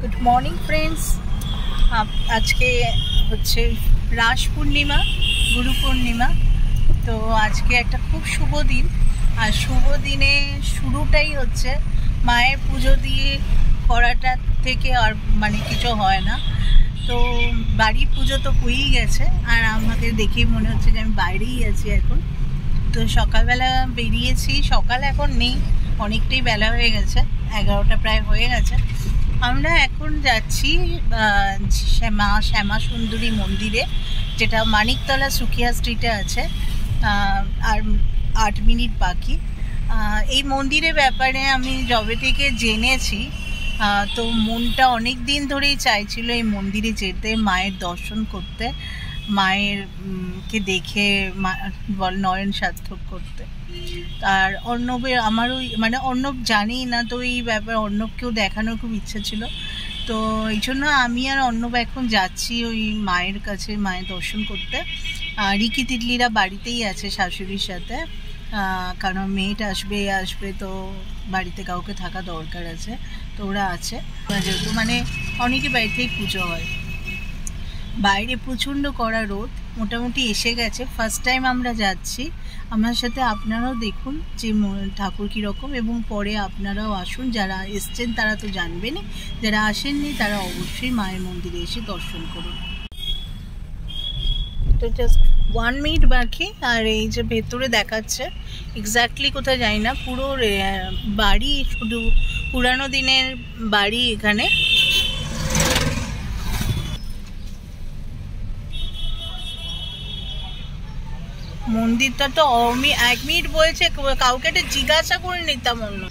Good morning friends. আজকে হচ্ছে রাস পূর্ণিমা, গুরু পূর্ণিমা। তো আজকে একটা খুব শুভ দিন, আর শুভ দিনে শুরুটাই হচ্ছে মায়ের পুজো দিয়ে করাটা থেকে আর মানে কিছু হয় না। তো বাড়ির পুজো তো হয়েই গেছে, আর আমাকে দেখেই মনে হচ্ছে যে আমি বাইরেই আছি এখন। তো সকালবেলা বেরিয়েছি, সকাল এখন নেই, অনেকটাই বেলা হয়ে গেছে, 11টা প্রায় হয়ে গেছে। আমরা এখন যাচ্ছি শ্যামা সুন্দরী মন্দিরে, যেটা মানিকতলা সুকিয়া স্ট্রিটে আছে। আর 8 মিনিট বাকি। এই মন্দিরের ব্যাপারে আমি যবে থেকে জেনেছি, তো মনটা অনেক দিন ধরেই চাইছিল এই মন্দিরে যেতে, মায়ের দর্শন করতে, মায়ের কে দেখে নয়ন সার্থক করতে। আর অর্ণবের আমারও মানে অর্ণব জানেই না, তো এই ব্যাপারে অর্ণবকেও দেখানোর খুব ইচ্ছা ছিল। তো এই জন্য আমি আর অর্ণব এখন যাচ্ছি ওই মায়ের কাছে, মায়ের দর্শন করতে। রিকি তিতলিরা বাড়িতেই আছে শাশুড়ির সাথে, কারণ মেয়েটা আসবে তো বাড়িতে কাউকে থাকা দরকার আছে, তো ওরা আছে। যেহেতু মানে অনেকে বাড়িতেই পুজো হয়। বাইরে প্রচণ্ড কড়া রোদ, মোটামুটি এসে গেছে, ফার্স্ট টাইম আমরা যাচ্ছি। আমার সাথে আপনারাও দেখুন যে ঠাকুর কীরকম, এবং পরে আপনারাও আসুন, যারা এসছেন তারা তো জানবেনই, যারা আসেননি তারা অবশ্যই মায়ের মন্দিরে এসে দর্শন করুন। তো জাস্ট 1 মিনিট বাকি। আর এই যে ভেতরে দেখাচ্ছে, এক্স্যাক্টলি কোথায় যাই না, পুরো বাড়ি, শুধু পুরানো দিনের বাড়ি এখানে। মন্দিরটা তো 1 মিনিট বলছে, কাউকে একটা জিজ্ঞাসা করে নিতাম অন্য।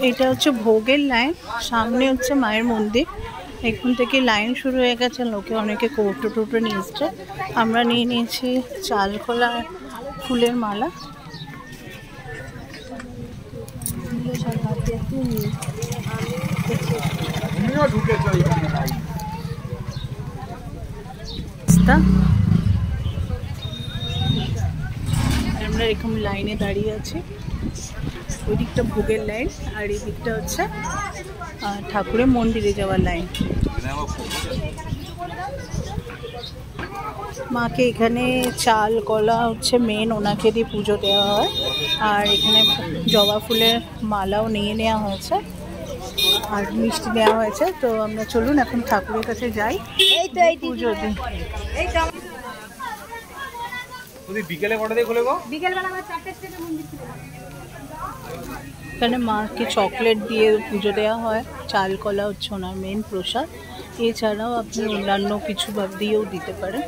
এটা হচ্ছে ভোগের লাইন, সামনে হচ্ছে মায়ের মন্দির। এখন থেকে লাইন শুরু হয়ে গেছে, লোকে অনেকে কৌটো টোটো নিয়ে এসছে। আমরা নিয়ে নিয়েছি চালকলা ফুলের মালা। আমরা এরকম লাইনে দাঁড়িয়ে আছি, ওই দিকটা ভোগের লাইন, আর এই দিকটা হচ্ছে ঠাকুরের মন্দিরে যাওয়ার লাইন। মাকে এখানে চাল কলা হচ্ছে মেন, ওনাকে দিয়ে পুজো দেওয়া হয়। আর এখানে জবা ফুলের মালাও নিয়ে নেওয়া হয়েছে, আর মিষ্টি নেওয়া হয়েছে। তো আমরা চলুন এখন ঠাকুরের কাছে যাই, পুজো দিই। বিকেলে কটা দিয়ে খুলে গো? বিকেলবেলা 4টের থেকে মন্দির খুলে। এখানে মাকে চকলেট দিয়ে পুজো দেওয়া হয়, চাল কলা হচ্ছে ওনার মেন প্রসাদ। এছাড়াও আপনি অন্যান্য কিছু ভাব দিয়েও দিতে পারেন।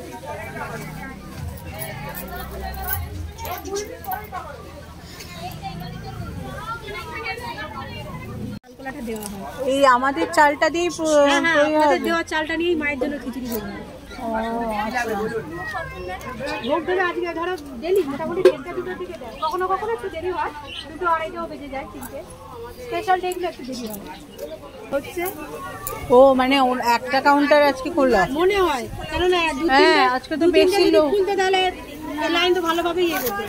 এই আমাদের চালটা দিয়ে দেওয়া চালটা নিয়ে মায়ের জন্য খিচুড়ি দেওয়া হয়। ভোগ দেবে আজকে ধরো ডেলি মোটামুটি 1টা 2টার দিকে দেয়, কখনো কখনো একটু দেরি হয়, 2টো 2:30টাও বেজে যায়, কিন্তু স্পেশাল ডেগুলো একটু দেরি হয় হচ্ছে। ও মানে একটা কাউন্টার আজকে খোলা মনে হয়, কেননা আজকে তো বেশি লোক খুলতে, তাহলে লাইন তো ভালোভাবে ইয়ে করবে।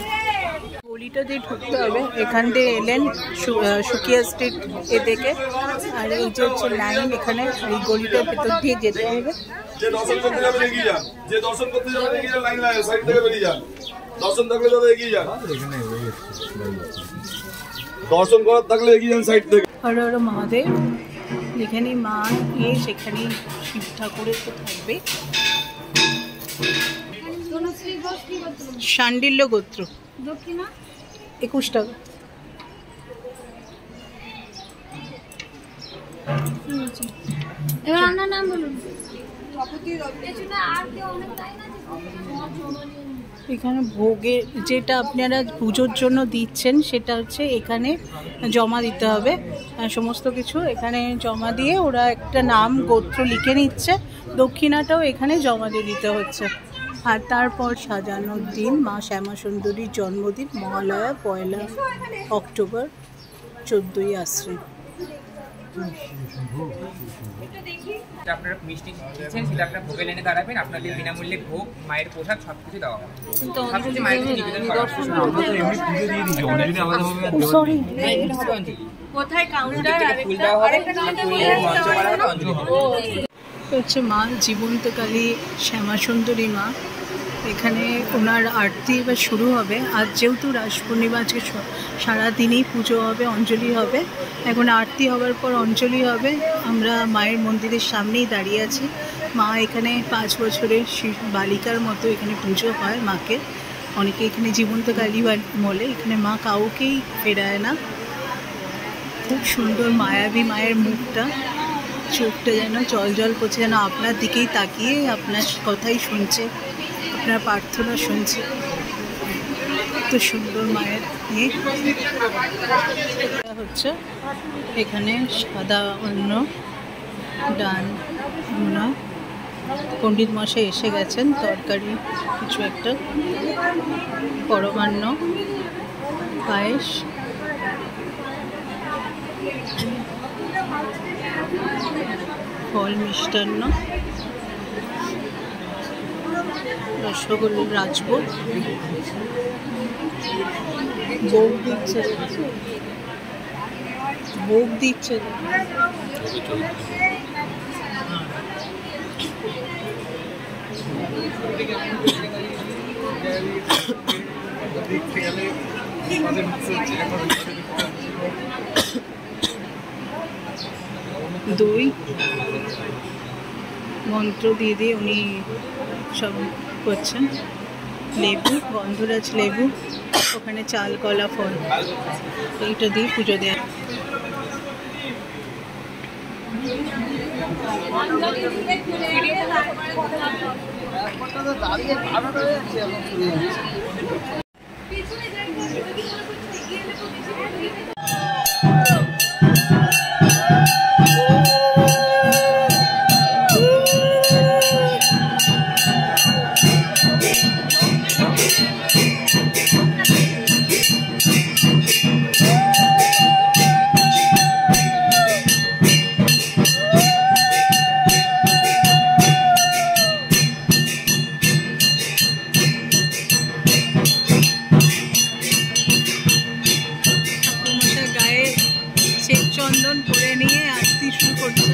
গলিটা দিয়ে ঢুকতে হবে, এখান দিয়ে এলেন সুকিয়া স্ট্রিট এ থেকে, আর এই যে হচ্ছে লাইন, এখানে এই গলিটার ভেতর দিয়ে যেতে হবে। যে দর্শন করতে যাবে এগিয়ে যান, যে দর্শন করতে যাবে এগিয়ে যান, লাইন লাগে সাইড থেকে বেরিয়ে যান, দর্শন থাকলে যাবে এগিয়ে যান, দর্শন করার থাকলে এগিয়ে যান সাইড থেকে। হর হর মহাদেব, যেখানে মা সেখানে শিব ঠাকুরের তো থাকবে। শাণ্ডিল্য গোত্র, 21 টাকা। এবার আপনার নাম বলুন। এখানে ভোগে যেটা আপনারা পুজোর জন্য দিচ্ছেন, সেটা হচ্ছে এখানে জমা দিতে হবে। সমস্ত কিছু এখানে জমা দিয়ে ওরা একটা নাম গোত্র লিখে নিচ্ছে, দক্ষিণাটাও এখানে জমা দিয়ে দিতে হচ্ছে। আর তারপর সাজানোর দিন, মা শ্যামা সুন্দরীর জন্মদিন মহালয়া 1 অক্টোবর, 14ই আশ্বিন। আপনারা মিষ্টি দিচ্ছেন সেটা আপনারা ভোগে লাইনে দাঁড়াবেন, আপনাদের বিনামূল্যে ভোগ, মায়ের প্রসাদ সবকিছু দেওয়া হবে। সবকিছু মায়ের কাছে নিবেদন করা হবে। কোথায় কাউন্টার ফুল দেওয়া হবে, ফুলের মঞ্চ করা হবে, অঞ্জলি হবে। হচ্ছে মা জীবন্তকালী শ্যামাসুন্দরী মা। এখানে ওনার আরতি এবার শুরু হবে। আজ যেহেতু রাস পূর্ণিমা, আজকে সারাদিনই পুজো হবে, অঞ্জলি হবে। এখন আরতি হওয়ার পর অঞ্জলি হবে। আমরা মায়ের মন্দিরের সামনেই দাঁড়িয়ে আছি। মা এখানে 5 বছরের বালিকার মতো এখানে পুজো হয় মাকে। অনেকে এখানে জীবন্তকালী বলে। এখানে মা কাউকেই ফেরায় না। খুব সুন্দর মায়াবী মায়ের মুখটা, চোখটা যেন জল জল করছে, যেন আপনার দিকেই তাকিয়ে আপনার কথাই শুনছে, আপনার প্রার্থনা শুনছে। এত সুন্দর মায়ের ইয়ে হচ্ছে। এখানে সাদা অন্ন, ডান অন্ন, পণ্ডিত মশাই এসে গেছেন, তরকারি কিছু একটা, পরমান্ন, পায়েস, ফল, মিষ্টান্ন, রসগোল্লা, রাজভোগ, ভোগ দিচ্ছে, ভোগ দিচ্ছে। দই মন্ত্র দিয়ে দিয়ে উনি সব করছেন। লেবু, গন্ধরাজ লেবু, ওখানে চাল, কলা, ফল, এইটা দিয়ে পুজো দেয়। চন্দন করে নিয়ে আরতি শুরু করছে।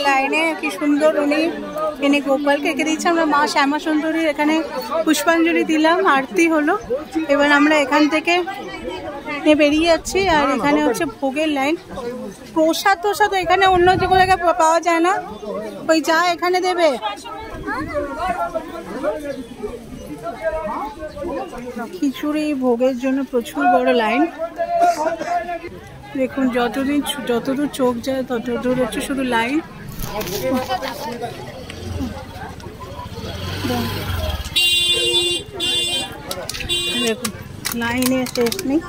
লাইনে কি সুন্দর উনি এনে গোপালকে রেখে দিচ্ছে। আমরা মা শ্যামা সুন্দরীর এখানে পুষ্পাঞ্জলি দিলাম, আরতি হলো। এবার আমরা এখান থেকে বেরিয়ে যাচ্ছি। আর এখানে হচ্ছে ভোগের লাইন। প্রসাদ টোসাদ এখানে অন্য যে কোনো জায়গায় পাওয়া যায় না, ওই যা এখানে দেবে। খিচুড়ি ভোগের জন্য প্রচুর বড় লাইন। দেখুন যতদূর চোখ যায় ততদূর হচ্ছে শুধু লাইন। দেখুন লাইনে শেষ নেই,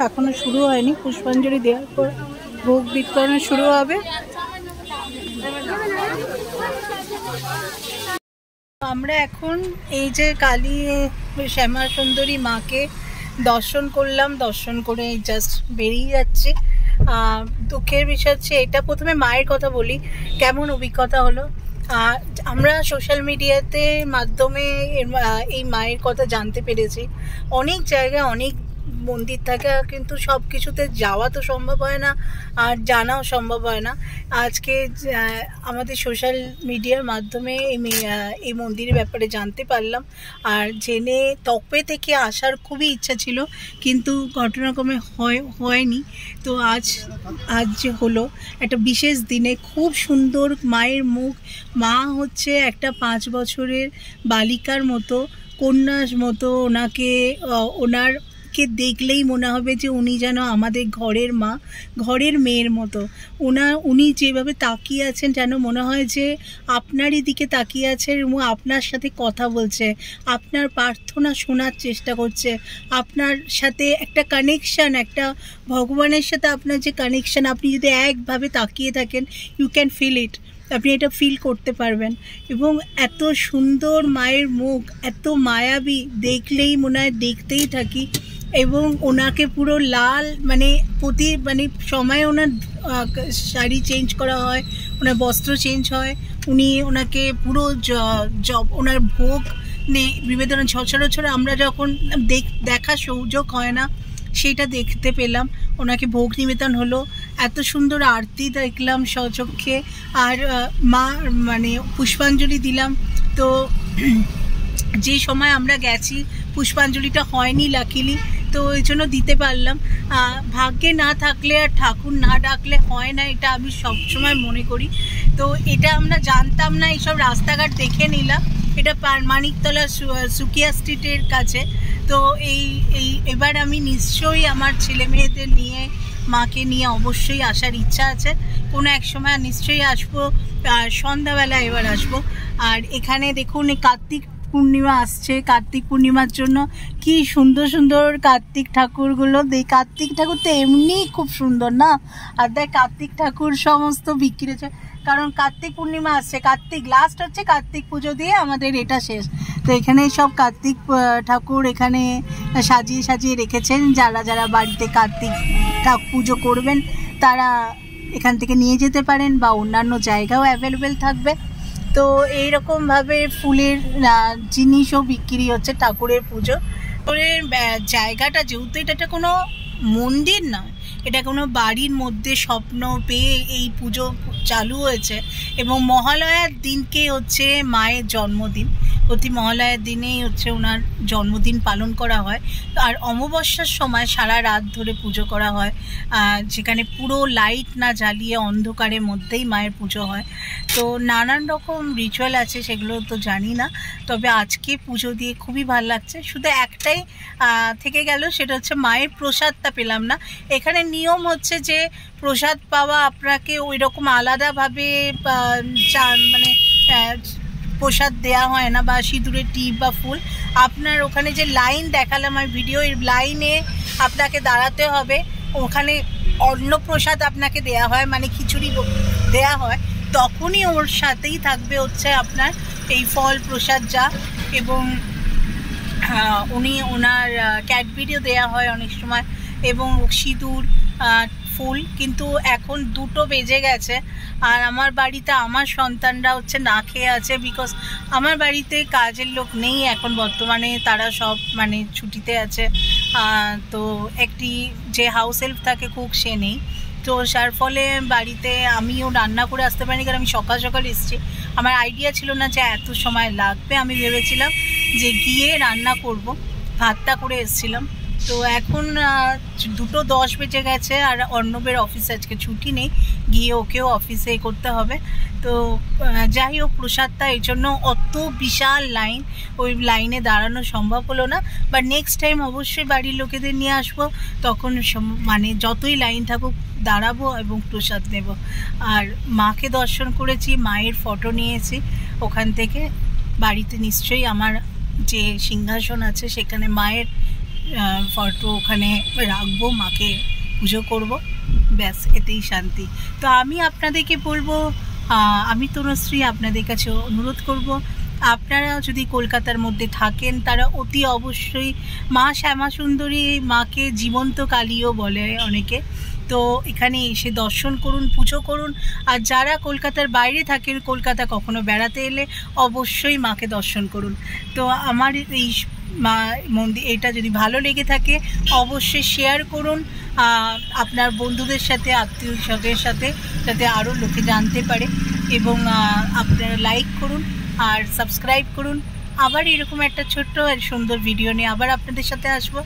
এখনো শুরু হয়নি। পুষ্পাঞ্জলি দেওয়ার পর ভোগ বিতরণ শুরু হবে। আমরা এখন এই যে কালী শ্যামা সুন্দরী মাকে দর্শন করলাম, দর্শন করে জাস্ট বেরিয়ে যাচ্ছি। দুঃখের বিষয় হচ্ছে এটা। প্রথমে মায়ের কথা বলি, কেমন অভিজ্ঞতা হলো। আমরা সোশ্যাল মিডিয়াতে মাধ্যমে এই মায়ের কথা জানতে পেরেছি। অনেক জায়গায় অনেক মন্দির থাকে, কিন্তু সব কিছুতে যাওয়া তো সম্ভব হয় না আর জানাও সম্ভব হয় না। আজকে আমাদের সোশ্যাল মিডিয়ার মাধ্যমে এই মন্দিরের ব্যাপারে জানতে পারলাম, আর জেনে তপে থেকে আসার খুবই ইচ্ছা ছিল, কিন্তু ঘটনাক্রমে হয়নি। তো আজ যে হলো একটা বিশেষ দিনে, খুব সুন্দর মায়ের মুখ। মা হচ্ছে একটা 5 বছরের বালিকার মতো, কন্যার মতো। ওনাকে দেখলেই মনে হবে যে উনি যেন আমাদের ঘরের মা, ঘরের মেয়ের মতো। উনি যেভাবে তাকিয়ে আছেন, যেন মনে হয় যে আপনারই দিকে তাকিয়ে আছে এবং আপনার সাথে কথা বলছে, আপনার প্রার্থনা শোনার চেষ্টা করছে, আপনার সাথে একটা কানেকশান, একটা ভগবানের সাথে আপনার যে কানেকশান, আপনি যদি একভাবে তাকিয়ে থাকেন, ইউ ক্যান ফিল ইট, আপনি এটা ফিল করতে পারবেন। এবং এত সুন্দর মায়ের মুখ, এত মায়াবী, দেখলেই মনে হয় দেখতেই থাকি। এবং ওনাকে পুরো লাল, মানে সময় ওনার শাড়ি চেঞ্জ করা হয়, ওনার বস্ত্র চেঞ্জ হয়। ওনাকে পুরো ওনার ভোগ নিবেদন সচরাচর আমরা যখন দেখা সুযোগ হয় না, সেটা দেখতে পেলাম। ওনাকে ভোগ নিবেদন হলো, এত সুন্দর আরতি দেখলাম স্বচক্ষে। আর পুষ্পাঞ্জলি দিলাম। তো যে সময় আমরা গেছি পুষ্পাঞ্জলিটা হয়নি লাকিলি, তো ওই জন্য দিতে পারলাম। ভাগ্যে না থাকলে আর ঠাকুর না ডাকলে হয় না, এটা আমি সবসময় মনে করি। তো এটা আমরা জানতাম না, এইসব রাস্তাঘাট দেখে নিলাম। এটা মানিকতলা সুকিয়া স্ট্রিটের কাছে। তো এবার আমি নিশ্চয়ই আমার ছেলে মেয়েদের নিয়ে, মাকে নিয়ে অবশ্যই আসার ইচ্ছা আছে। কোনো এক সময় নিশ্চয়ই আসবো, সন্ধ্যাবেলা এবার আসবো। আর এখানে দেখুন কার্তিক পূর্ণিমা আসছে। কার্তিক পূর্ণিমার জন্য কি সুন্দর সুন্দর কার্তিক ঠাকুরগুলো। কার্তিক ঠাকুর তো এমনি খুব সুন্দর না, আর কার্তিক ঠাকুর সমস্ত বিক্রি হচ্ছে, কারণ কার্তিক পূর্ণিমা আসছে। কার্তিক লাস্ট হচ্ছে, কার্তিক পুজো দিয়ে আমাদের এটা শেষ। তো এখানে সব কার্তিক ঠাকুর এখানে সাজিয়ে সাজিয়ে রেখেছেন। যারা বাড়িতে কার্তিক পুজো করবেন তারা এখান থেকে নিয়ে যেতে পারেন, বা অন্যান্য জায়গাও অ্যাভেলেবেল থাকবে। তো এইরকমভাবে ফুলের জিনিসও বিক্রি হচ্ছে ঠাকুরের পুজো। জায়গাটা যেহেতু এটা কোনো মন্দির নয়, এটা কোনো বাড়ির মধ্যে স্বপ্ন পেয়ে এই পুজো চালু হয়েছে। এবং মহালয়ার দিনকে হচ্ছে মায়ের জন্মদিন, প্রতি মহালয়ার দিনেই হচ্ছে ওনার জন্মদিন পালন করা হয়। আর অমাবস্যার সময় সারা রাত ধরে পুজো করা হয়, যেখানে পুরো লাইট না জ্বালিয়ে অন্ধকারের মধ্যেই মায়ের পুজো হয়। তো নানান রকম রিচুয়াল আছে, সেগুলো তো জানি না। তবে আজকে পুজো দিয়ে খুবই ভালো লাগছে। শুধু একটাই থেকে গেল, সেটা হচ্ছে মায়ের প্রসাদটা পেলাম না। এখানে নিয়ম হচ্ছে যে প্রসাদ পাওয়া আপনাকে ওই রকম আলাদাভাবে প্রসাদ দেওয়া হয় না, বা সিঁদুরের টিপ বা ফুল। আপনার ওখানে যে লাইন দেখালাম আমি ভিডিও, এর লাইনে আপনাকে দাঁড়াতে হবে। ওখানে অন্ন প্রসাদ আপনাকে দেয়া হয়, মানে খিচুড়ি দেয়া হয়, তখনই ওর সাথেই থাকবে হচ্ছে আপনার এই ফল প্রসাদ যা। এবং ওনার ক্যাডবেরিও দেয়া হয় অনেক সময়, এবং সিঁদুর ফুল। কিন্তু এখন 2টো বেজে গেছে, আর আমার বাড়িতে আমার সন্তানরা হচ্ছে না খেয়ে আছে, বিকজ আমার বাড়িতে কাজের লোক নেই এখন বর্তমানে, তারা সব ছুটিতে আছে। তো একটি যে হাউস হেল্প থাকে কুক, সে নেই। তো যার ফলে বাড়িতে আমিও রান্না করে আসতে পারিনি, কারণ আমি সকাল সকাল এসেছি। আমার আইডিয়া ছিল না যে এত সময় লাগবে। আমি ভেবেছিলাম যে গিয়ে রান্না করব, ভাতটা করে এসেছিলাম। তো এখন 2:10 বেজে গেছে, আর অর্ণবের অফিস আজকে ছুটি নেই, গিয়ে ওকেও অফিসে করতে হবে। তো যাই হোক, প্রসাদটা এই জন্য অত বিশাল লাইন, ওই লাইনে দাঁড়ানো সম্ভব হলো না। বাট নেক্সট টাইম অবশ্যই বাড়ির লোকেদের নিয়ে আসবো, তখন যতই লাইন থাকুক দাঁড়াবো এবং প্রসাদ নেব। আর মাকে দর্শন করেছি, মায়ের ফটো নিয়েছি ওখান থেকে। বাড়িতে নিশ্চয়ই আমার যে সিংহাসন আছে সেখানে মায়ের ফটো ওখানে রাখবো, মাকে পুজো করব, ব্যাস এতেই শান্তি। তো আমি আপনাদেরকে বলবো, আমি তনুশ্রী আপনাদের কাছে অনুরোধ করব, আপনারা যদি কলকাতার মধ্যে থাকেন তারা অতি অবশ্যই মা শ্যামা সুন্দরী মাকে জীবন্ত কালীও বলে অনেকে, তো এখানে এসে দর্শন করুন, পুজো করুন। আর যারা কলকাতার বাইরে থাকেন, কলকাতা কখনো বেড়াতে এলে অবশ্যই মাকে দর্শন করুন। তো আমার এই মা মন্দির এটা যদি ভালো লেগে থাকে অবশ্যই শেয়ার করুন আপনার বন্ধুদের সাথে, আত্মীয় স্বজনের সাথে, যাতে আরও লোকে জানতে পারে। এবং আপনারা লাইক করুন আর সাবস্ক্রাইব করুন। আবার এরকম একটা ছোট্ট আর সুন্দর ভিডিও নিয়ে আবার আপনাদের সাথে আসবো।